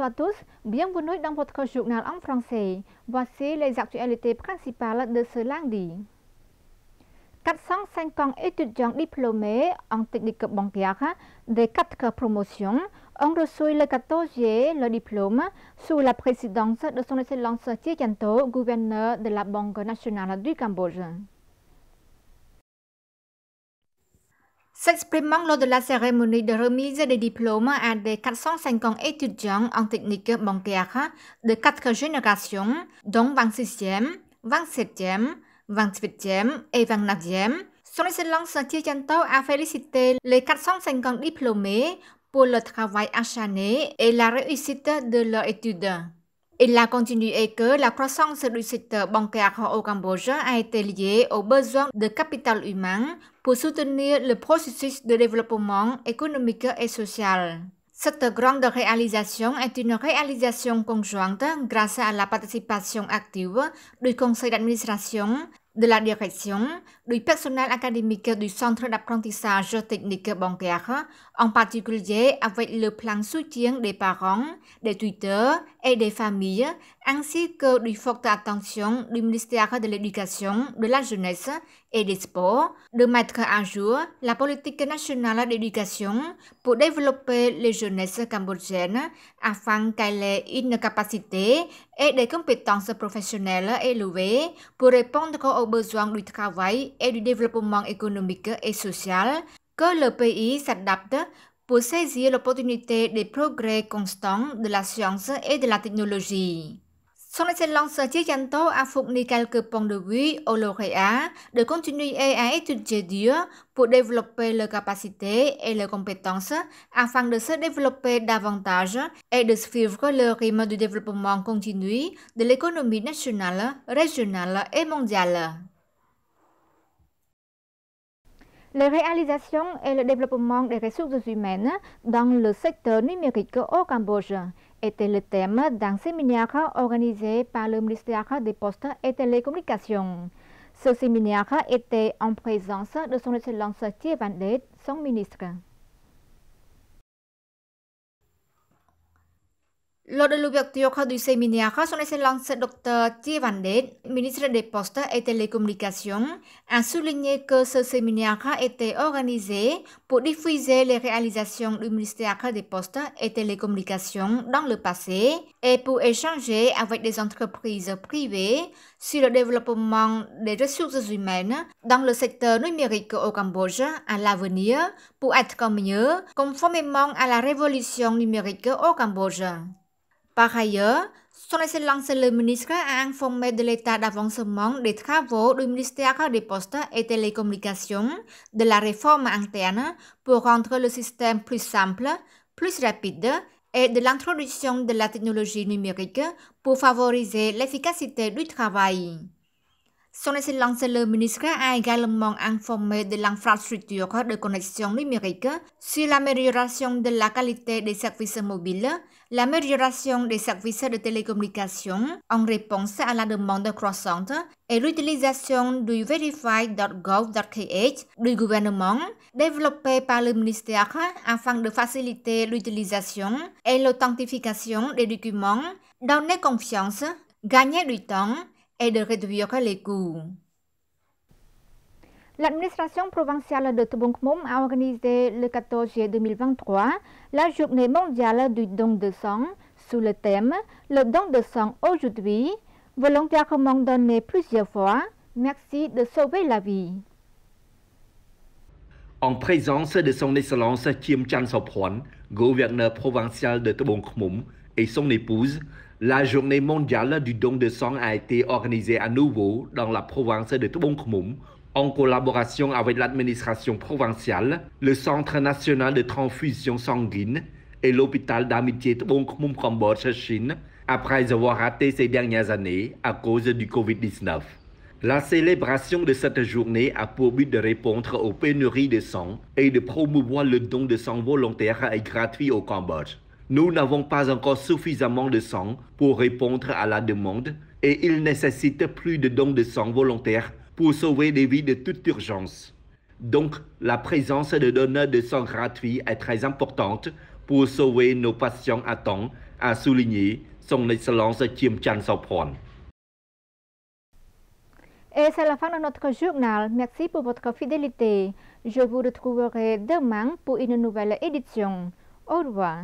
à tous, bienvenue dans votre journal en français. Voici les actualités principales de ce lundi. 450 étudiants diplômés en technique bancaire des 4 promotions ont reçu le 14 juillet le diplôme sous la présidence de son Excellence Thie Chan To, gouverneur de la Banque nationale du Cambodge. S'exprimant lors de la cérémonie de remise des diplômes à des 450 étudiants en technique bancaire de 4 générations, dont 26e, 27e, 28e et 29e, son Excellence Thie Chan To a félicité les 450 diplômés pour le travail acharné et la réussite de leurs études. Il a continué que la croissance du secteur bancaire au Cambodge a été liée aux besoins de capital humain pour soutenir le processus de développement économique et social. Cette grande réalisation est une réalisation conjointe grâce à la participation active du conseil d'administration, de la direction, du personnel académique du centre d'apprentissage technique bancaire, en particulier avec le plan soutien des parents, des tuteurs et des familles, ainsi que du forte attention du ministère de l'Éducation, de la Jeunesse et des Sports de mettre à jour la politique nationale d'éducation pour développer les jeunesses cambodgiennes afin qu'elle ait une capacité et des compétences professionnelles élevées pour répondre aux besoins du travail et du développement économique et social, que le pays s'adapte pour saisir l'opportunité des progrès constants de la science et de la technologie. Son Excellence Thie Chan To a fourni quelques points de vue aux lauréats de continuer à étudier dur pour développer leurs capacités et leurs compétences afin de se développer davantage et de suivre le rythme du développement continu de l'économie nationale, régionale et mondiale. Les réalisations et le développement des ressources humaines dans le secteur numérique au Cambodge était le thème d'un séminaire organisé par le ministère des Postes et Télécommunications. Ce séminaire était en présence de son Excellence Thie Van Det, son ministre. Lors de l'ouverture du séminaire, son Excellence Dr. Thie Van Det, ministre des Postes et Télécommunications, a souligné que ce séminaire était organisé pour diffuser les réalisations du ministère des Postes et Télécommunications dans le passé et pour échanger avec des entreprises privées sur le développement des ressources humaines dans le secteur numérique au Cambodge à l'avenir pour être mieux conformément à la révolution numérique au Cambodge. Par ailleurs, son Excellence le ministre a informé de l'état d'avancement des travaux du ministère des Postes et Télécommunications de la réforme interne pour rendre le système plus simple, plus rapide et de l'introduction de la technologie numérique pour favoriser l'efficacité du travail. Son Excellence le ministre a également informé de l'infrastructure de connexion numérique sur l'amélioration de la qualité des services mobiles, l'amélioration des services de télécommunication en réponse à la demande croissante et l'utilisation du verify.gov.kh du gouvernement développé par le ministère afin de faciliter l'utilisation et l'authentification des documents, donner confiance, gagner du temps et de réduire les coûts. L'administration provinciale de Tebong Khmum a organisé le 14 juillet 2023 la journée mondiale du don de sang sous le thème « Le don de sang aujourd'hui, volontairement donné plusieurs fois, merci de sauver la vie ». En présence de son Excellence Chiem Chan Sopron, gouverneur provincial de Tebong Khmum et son épouse, la journée mondiale du don de sang a été organisée à nouveau dans la province de Tebong Khmum en collaboration avec l'administration provinciale, le Centre national de transfusion sanguine et l'hôpital d'amitié Tebong Khmum Cambodge Chine, après avoir raté ces dernières années à cause du Covid-19. La célébration de cette journée a pour but de répondre aux pénuries de sang et de promouvoir le don de sang volontaire et gratuit au Cambodge. Nous n'avons pas encore suffisamment de sang pour répondre à la demande et il nécessite plus de dons de sang volontaires pour sauver des vies de toute urgence. Donc, la présence de donneurs de sang gratuits est très importante pour sauver nos patients à temps a souligné son Excellence Chim Chan Sopron. Et c'est la fin de notre journal. Merci pour votre fidélité. Je vous retrouverai demain pour une nouvelle édition. Au revoir.